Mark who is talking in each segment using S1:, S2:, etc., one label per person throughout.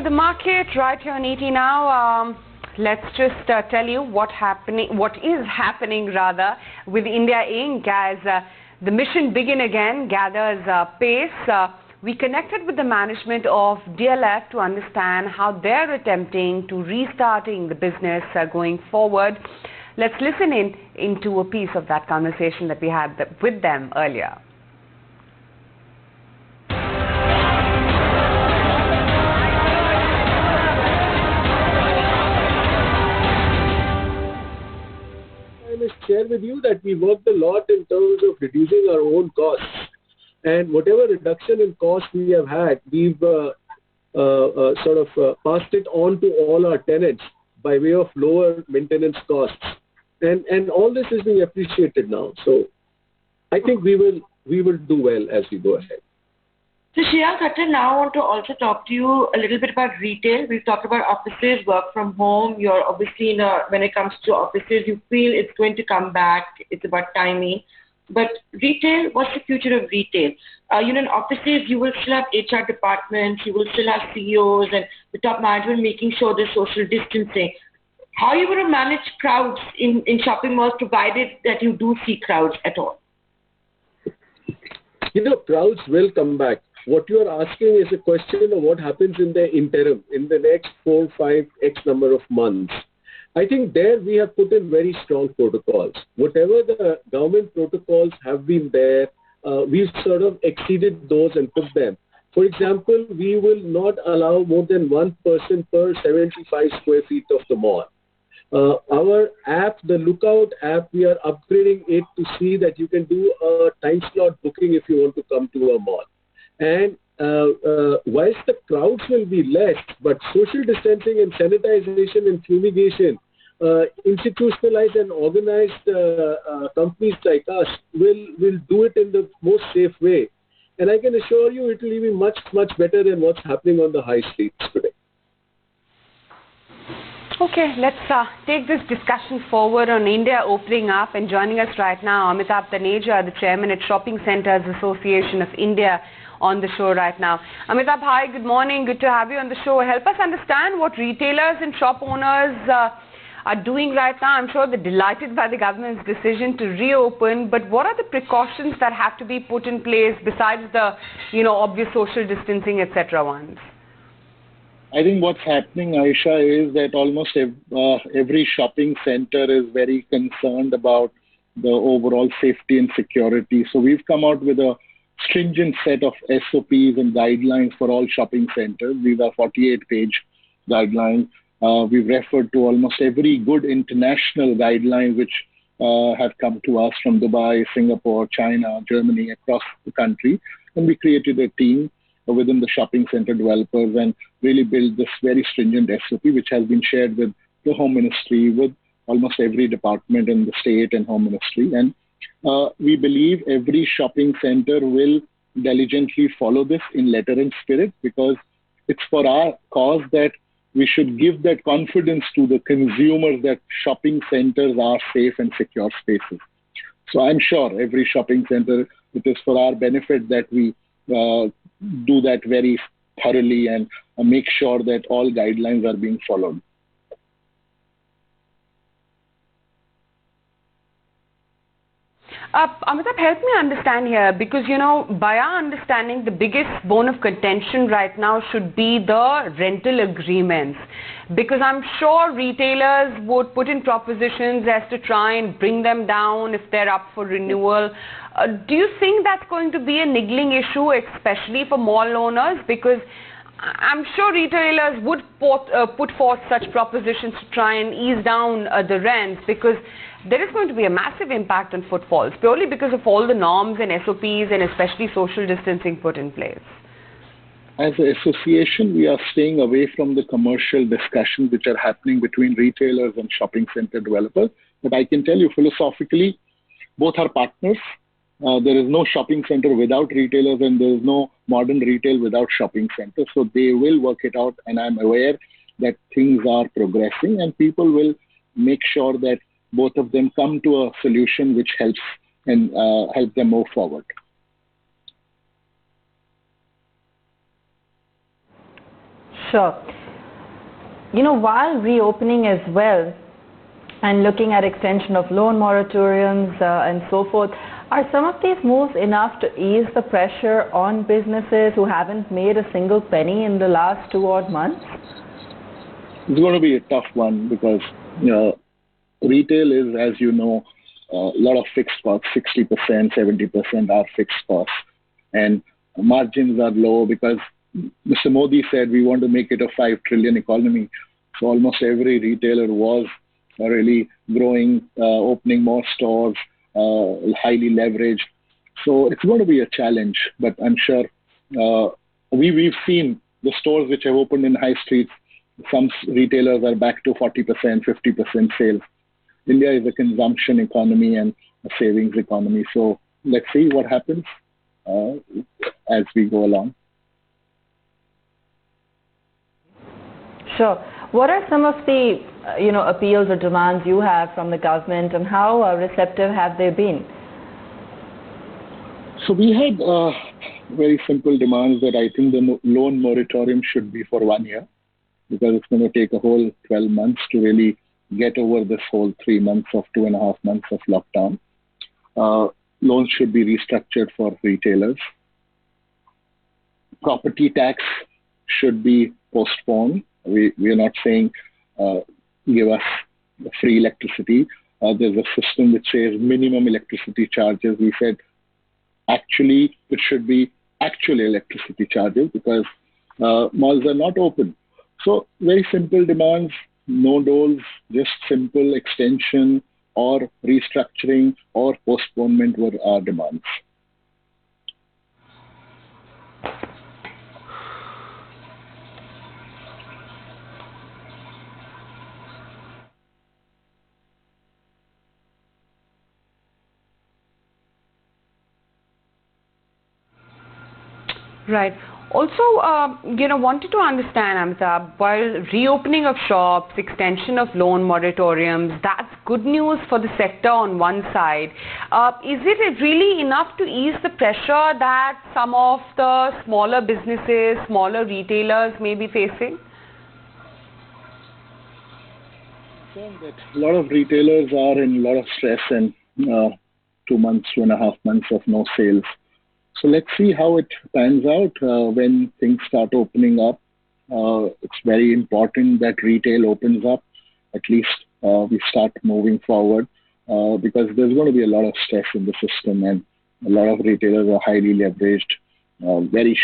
S1: with the market right here on ET now. Let's just tell you what is happening rather with India Inc. as the mission Begin Again gathers pace. We connected with the management of DLF to understand how they're attempting to restarting the business going forward. Let's listen into a piece of that conversation that we had with them earlier.
S2: I must share with you that we worked a lot in terms of reducing our own costs. And whatever reduction in cost we have had, we've passed it on to all our tenants by way of lower maintenance costs. And all this is being appreciated now. So I think we will do well as we go ahead.
S3: So Shreya Khattar, now I want to also talk to you a little bit about retail. We've talked about offices, work from home. You're obviously, when it comes to offices, you feel it's going to come back. It's about timing. But retail, what's the future of retail? In offices, you will still have HR departments, you will still have CEOs and the top management making sure there's social distancing. How are you going to manage crowds in shopping malls, provided that you do see crowds at all?
S2: Crowds will come back. What you are asking is a question of what happens in the interim, in the next 4, 5, X number of months. I think there we have put in very strong protocols. Whatever the government protocols have been there, we've sort of exceeded those and put them. For example, we will not allow more than one person per 75 square feet of the mall. Our app, the Lookout app, we are upgrading it to see that you can do a time slot booking if you want to come to a mall. And whilst the crowds will be less, but social distancing and sanitization and fumigation, institutionalized and organized companies like us will do it in the most safe way. And I can assure you it will be much, much better than what's happening on the high streets today.
S1: Okay, let's take this discussion forward on India opening up. And joining us right now, Amitabh Taneja, the chairman at Shopping Centres Association of India, on the show right now. Amitabh, hi, good morning. Good to have you on the show. Help us understand what retailers and shop owners are doing right now. I'm sure they're delighted by the government's decision to reopen, but what are the precautions that have to be put in place besides the, obvious social distancing, etc. ones?
S4: I think what's happening, Aisha, is that almost every shopping center is very concerned about the overall safety and security. So we've come out with a stringent set of SOPs and guidelines for all shopping centers. These are 48-page guidelines. We've referred to almost every good international guideline which have come to us from Dubai, Singapore, China, Germany, across the country. And we created a team within the shopping center developers and really built this very stringent SOP, which has been shared with the Home Ministry, with almost every department in the state and Home Ministry. And we believe every shopping center will diligently follow this in letter and spirit, because it's for our cause that we should give that confidence to the consumers that shopping centers are safe and secure spaces. So I'm sure every shopping center, it is for our benefit that we do that very thoroughly and make sure that all guidelines are being followed.
S1: Amitabh, help me understand here, because, by our understanding, the biggest bone of contention right now should be the rental agreements, because I'm sure retailers would put in propositions as to try and bring them down if they're up for renewal. Do you think that's going to be a niggling issue, especially for mall owners? Because I'm sure retailers would put forth such propositions to try and ease down the rents, because there is going to be a massive impact on footfalls, purely because of all the norms and SOPs and especially social distancing put in place.
S4: As an association, we are staying away from the commercial discussions which are happening between retailers and shopping center developers. But I can tell you philosophically, both are partners. There is no shopping center without retailers, and there is no modern retail without shopping centers. So they will work it out, and I'm aware that things are progressing, and people will make sure that both of them come to a solution which helps and help them move forward.
S5: Sure. While reopening as well and looking at extension of loan moratoriums and so forth, are some of these moves enough to ease the pressure on businesses who haven't made a single penny in the last 2 odd months?
S4: It's going to be a tough one because retail is, as you know, a lot of fixed costs, 60%, 70% are fixed costs. And margins are low because Mr. Modi said we want to make it a 5 trillion economy. So almost every retailer was really growing, opening more stores, highly leveraged. So it's going to be a challenge, but I'm sure we've seen the stores which have opened in high streets. Some retailers are back to 40%, 50% sales. India is a consumption economy and a savings economy. So let's see what happens as we go along.
S5: Sure. What are some of the appeals or demands you have from the government, and how receptive have they been?
S4: So we had very simple demands that I think the loan moratorium should be for 1 year, because it's going to take a whole 12 months to really get over this whole 3 months of 2.5 months of lockdown. Loans should be restructured for retailers. Property tax should be postponed. We are not saying give us free electricity. There's a system which says minimum electricity charges. We said actually it should be actual electricity charges because malls are not open. So very simple demands, no doles, just simple extension or restructuring or postponement were our demands.
S1: Right. Also, wanted to understand, Amitabh, while reopening of shops, extension of loan moratoriums, that's good news for the sector on one side. Is it really enough to ease the pressure that some of the smaller businesses, smaller retailers may be facing?
S4: That a lot of retailers are in a lot of stress and 2 months, 2.5 months of no sales. So let's see how it pans out when things start opening up. It's very important that retail opens up. At least we start moving forward because there's going to be a lot of stress in the system, and a lot of retailers are highly leveraged, very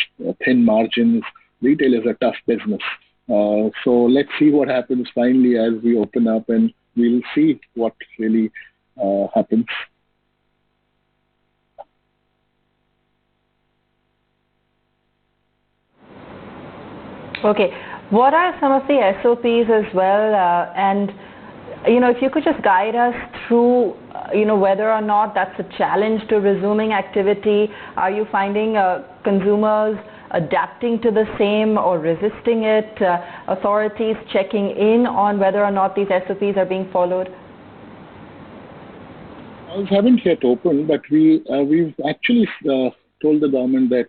S4: thin margins. Retail is a tough business. So let's see what happens finally as we open up, and we'll see what really happens.
S5: Okay. What are some of the SOPs as well? And, if you could just guide us through, whether or not that's a challenge to resuming activity. Are you finding consumers adapting to the same or resisting it? Authorities checking in on whether or not these SOPs are being followed?
S4: Malls haven't yet opened, but we've actually told the government that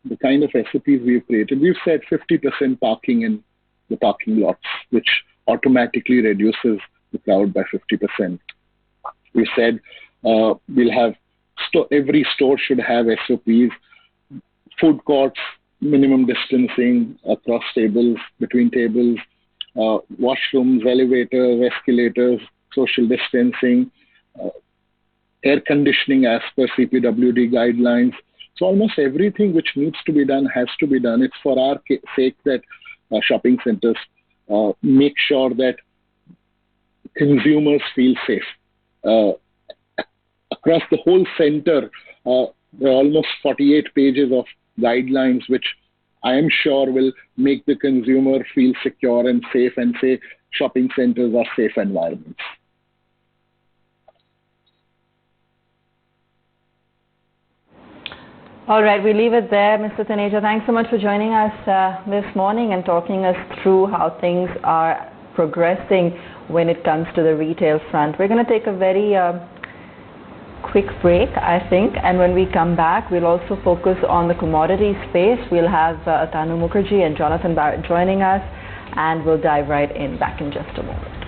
S4: the kind of SOPs we've created, we've said 50% parking in the parking lots, which automatically reduces the crowd by 50%. We said we'll have every store should have SOPs, food courts, minimum distancing across tables, between tables, washrooms, elevators, escalators, social distancing, air conditioning as per CPWD guidelines. So almost everything which needs to be done has to be done. It's for our sake that shopping centers make sure that consumers feel safe. Across the whole center, there are almost 48 pages of guidelines which I am sure will make the consumer feel secure and safe and say shopping centers are safe environments.
S5: All right, we leave it there. Mr. Taneja, thanks so much for joining us this morning and talking us through how things are progressing when it comes to the retail front. We're going to take a very quick break, I think, and when we come back, we'll also focus on the commodity space. We'll have Tanu Mukherjee and Jonathan Barrett joining us, and we'll dive right in back in just a moment.